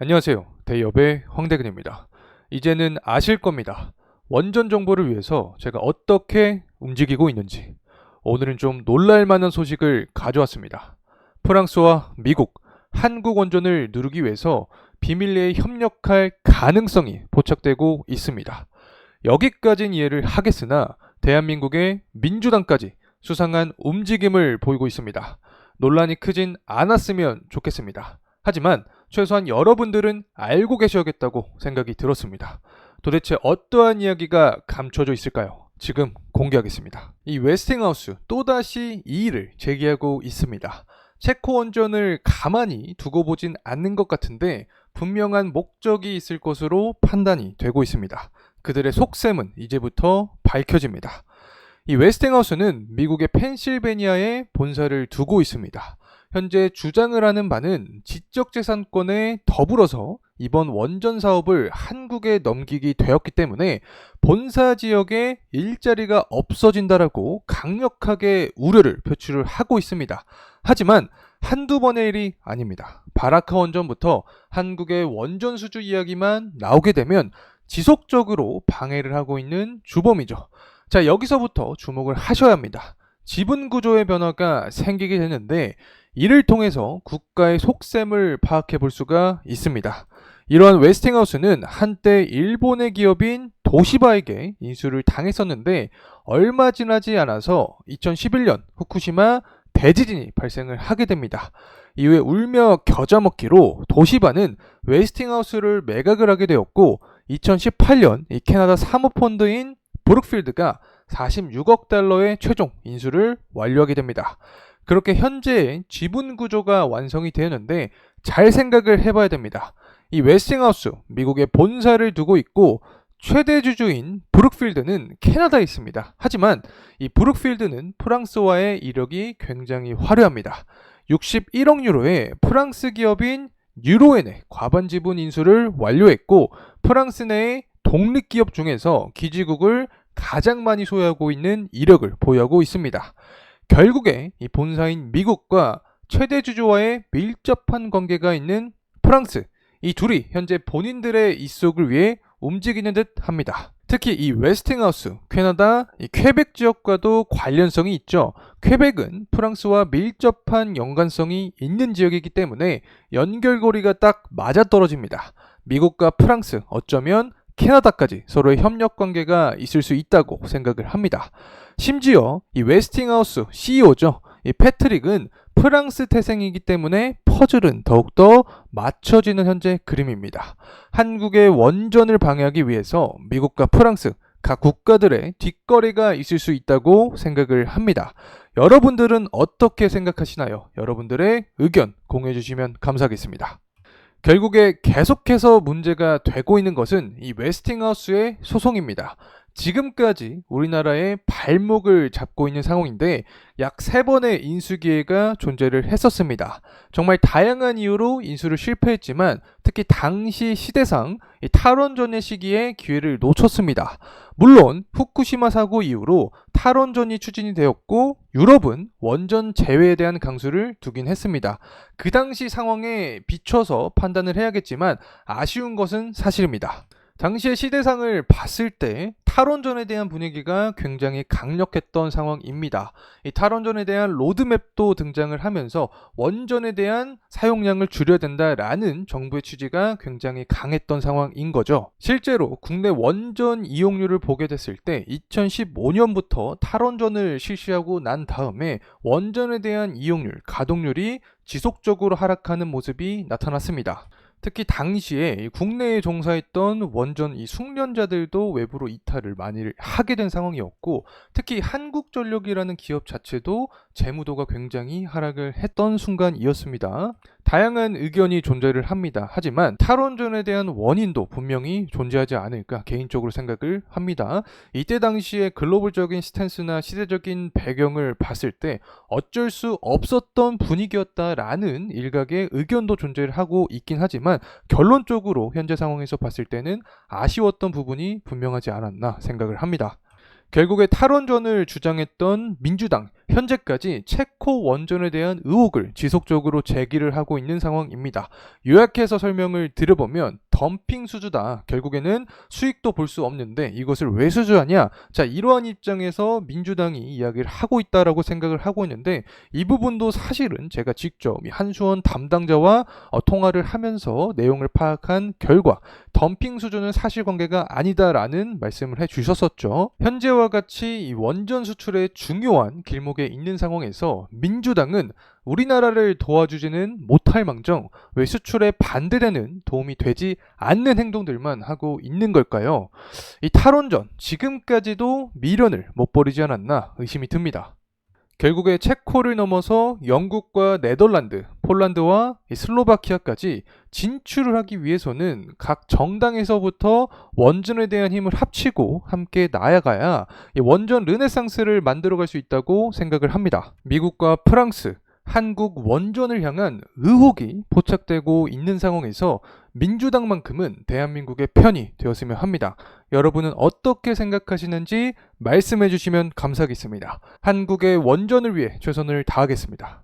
안녕하세요. 대기업의 황대근입니다. 이제는 아실 겁니다. 원전 정보를 위해서 제가 어떻게 움직이고 있는지. 오늘은 좀 놀랄만한 소식을 가져왔습니다. 프랑스와 미국, 한국 원전을 누르기 위해서 비밀리에 협력할 가능성이 포착되고 있습니다. 여기까진 이해를 하겠으나 대한민국의 민주당까지 수상한 움직임을 보이고 있습니다. 논란이 크진 않았으면 좋겠습니다. 하지만 최소한 여러분들은 알고 계셔야겠다고 생각이 들었습니다. 도대체 어떠한 이야기가 감춰져 있을까요? 지금 공개하겠습니다. 이 웨스팅하우스 또다시 이의를 제기하고 있습니다. 체코 원전을 가만히 두고 보진 않는 것 같은데 분명한 목적이 있을 것으로 판단이 되고 있습니다. 그들의 속셈은 이제부터 밝혀집니다. 이 웨스팅하우스는 미국의 펜실베니아에 본사를 두고 있습니다. 현재 주장을 하는 바는 지적재산권에 더불어서 이번 원전 사업을 한국에 넘기게 되었기 때문에 본사 지역에 일자리가 없어진다라고 강력하게 우려를 표출을 하고 있습니다. 하지만 한두 번의 일이 아닙니다. 바라카 원전부터 한국의 원전 수주 이야기만 나오게 되면 지속적으로 방해를 하고 있는 주범이죠. 자, 여기서부터 주목을 하셔야 합니다. 지분 구조의 변화가 생기게 되는데 이를 통해서 국가의 속셈을 파악해 볼 수가 있습니다. 이러한 웨스팅하우스는 한때 일본의 기업인 도시바에게 인수를 당했었는데 얼마 지나지 않아서 2011년 후쿠시마 대지진이 발생을 하게 됩니다. 이후에 울며 겨자 먹기로 도시바는 웨스팅하우스를 매각을 하게 되었고 2018년 이 캐나다 사모펀드인 브룩필드가 46억 달러의 최종 인수를 완료하게 됩니다. 그렇게 현재의 지분 구조가 완성이 되었는데 잘 생각을 해봐야 됩니다. 이 웨스팅하우스, 미국의 본사를 두고 있고 최대 주주인 브룩필드는 캐나다에 있습니다. 하지만 이 브룩필드는 프랑스와의 이력이 굉장히 화려합니다. 61억 유로의 프랑스 기업인 유로엔의 과반 지분 인수를 완료했고 프랑스 내의 독립기업 중에서 기지국을 가장 많이 소유하고 있는 이력을 보유하고 있습니다. 결국에 이 본사인 미국과 최대 주주와의 밀접한 관계가 있는 프랑스, 이 둘이 현재 본인들의 입속을 위해 움직이는 듯 합니다. 특히 이 웨스팅하우스, 캐나다 이 퀘벡 지역과도 관련성이 있죠. 퀘벡은 프랑스와 밀접한 연관성이 있는 지역이기 때문에 연결고리가 딱 맞아떨어집니다. 미국과 프랑스, 어쩌면 캐나다까지 서로의 협력 관계가 있을 수 있다고 생각을 합니다. 심지어 이 웨스팅하우스 CEO죠. 이 패트릭은 프랑스 태생이기 때문에 퍼즐은 더욱더 맞춰지는 현재 그림입니다. 한국의 원전을 방해하기 위해서 미국과 프랑스 각 국가들의 뒷거리가 있을 수 있다고 생각을 합니다. 여러분들은 어떻게 생각하시나요? 여러분들의 의견 공유해 주시면 감사하겠습니다. 결국에 계속해서 문제가 되고 있는 것은 이 웨스팅하우스의 소송입니다. 지금까지 우리나라의 발목을 잡고 있는 상황인데 약 3번의 인수 기회가 존재를 했었습니다. 정말 다양한 이유로 인수를 실패했지만 특히 당시 시대상 이 탈원전의 시기에 기회를 놓쳤습니다. 물론 후쿠시마 사고 이후로 탈원전이 추진이 되었고 유럽은 원전 제외에 대한 강수를 두긴 했습니다. 그 당시 상황에 비춰서 판단을 해야겠지만 아쉬운 것은 사실입니다. 당시의 시대상을 봤을 때 탈원전에 대한 분위기가 굉장히 강력했던 상황입니다. 이 탈원전에 대한 로드맵도 등장을 하면서 원전에 대한 사용량을 줄여야 된다라는 정부의 취지가 굉장히 강했던 상황인 거죠. 실제로 국내 원전 이용률을 보게 됐을 때 2015년부터 탈원전을 실시하고 난 다음에 원전에 대한 이용률, 가동률이 지속적으로 하락하는 모습이 나타났습니다. 특히 당시에 국내에 종사했던 원전 이 숙련자들도 외부로 이탈을 많이 하게 된 상황이었고 특히 한국전력이라는 기업 자체도 재무도가 굉장히 하락을 했던 순간이었습니다. 다양한 의견이 존재를 합니다. 하지만 탈원전에 대한 원인도 분명히 존재하지 않을까 개인적으로 생각을 합니다. 이때 당시에 글로벌적인 스탠스나 시대적인 배경을 봤을 때 어쩔 수 없었던 분위기였다라는 일각의 의견도 존재를 하고 있긴 하지만 결론적으로 현재 상황에서 봤을 때는 아쉬웠던 부분이 분명하지 않았나 생각을 합니다. 결국에 탈원전을 주장했던 민주당 현재까지 체코 원전에 대한 의혹을 지속적으로 제기를 하고 있는 상황입니다. 요약해서 설명을 드려보면 덤핑 수주다. 결국에는 수익도 볼 수 없는데 이것을 왜 수주하냐? 자, 이러한 입장에서 민주당이 이야기를 하고 있다라고 생각을 하고 있는데 이 부분도 사실은 제가 직접 한수원 담당자와 통화를 하면서 내용을 파악한 결과 덤핑 수주는 사실관계가 아니다라는 말씀을 해주셨었죠. 현재와 같이 이 원전 수출의 중요한 길목에 있는 상황에서 민주당은 우리나라를 도와주지는 못할 망정 왜 수출에 반대되는 도움이 되지 않는 행동들만 하고 있는 걸까요? 이 탈원전 지금까지도 미련을 못 버리지 않았나 의심이 듭니다. 결국에 체코를 넘어서 영국과 네덜란드, 폴란드와 슬로바키아까지 진출을 하기 위해서는 각 정당에서부터 원전에 대한 힘을 합치고 함께 나아가야 원전 르네상스를 만들어갈 수 있다고 생각을 합니다. 미국과 프랑스, 한국 원전을 향한 의혹이 포착되고 있는 상황에서 민주당만큼은 대한민국의 편이 되었으면 합니다. 여러분은 어떻게 생각하시는지 말씀해 주시면 감사하겠습니다. 한국의 원전을 위해 최선을 다하겠습니다.